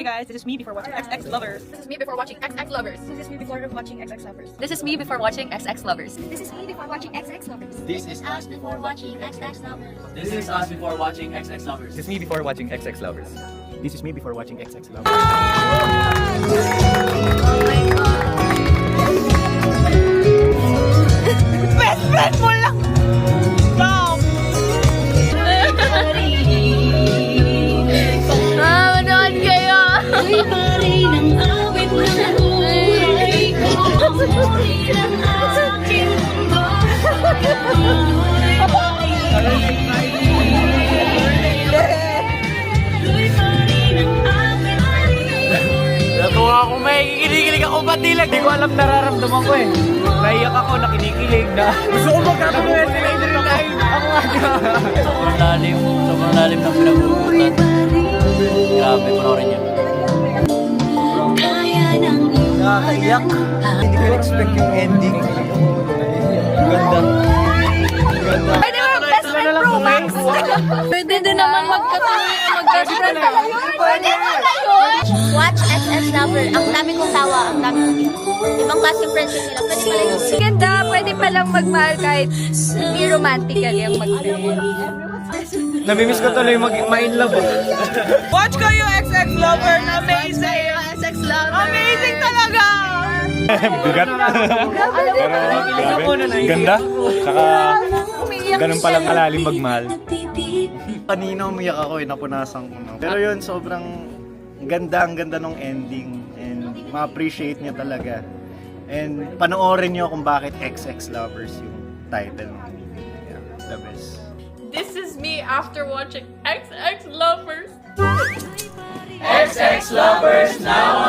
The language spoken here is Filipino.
Hey guys, this is me before watching XX Lovers. This is me before watching XX Lovers. This is me before watching XX Lovers. This is me before watching XX Lovers. This is me before watching XX Lovers. This is us before watching XX Lovers. This is us before watching XX Lovers. This is me before watching XX Lovers. This is me before watching XX Lovers. Best friend mo lang! Stop! Manood kayo! Natuwa ako, may kinikilig ako patilag. Di ko alam nararamdaman ko eh. Naiyak ako, nakinikilig na. Gusto ko magkakaroon sila in real life. Ako nga. Sobrang lalim ng pinagugutan. Grabe, panoorin niyo. Nakakaiyak. Hindi ko expect yung ending. Ganda. Ganda. Pwede ba best friend Pro Max? Pwede din naman mag-best friend talaga. Pwede na yun! Watch XX Lover. Ang dami kong tawa, ang dami kong ibang klase yung friendship nila. Pwede pala yun. Ganda, pwede palang magmahal kahit hindi romantically ang mag-friend. Namimiss ko tuloy ma-in love. Watch kayo XX Lovers! Amazing! XX Lover! Amazing talaga! Bigat. Pero grabe. Ganda. Saka ganun palang kalalim magmahal. Kanina umiyak ako eh, napunasan ko na. Pero yun, sobrang ang ganda nung ending. And ma-appreciate niya talaga. And panoorin niyo kung bakit XX Lovers yung title ng movie. Yeah, the best. This is me after watching XX Lovers. XX Lovers now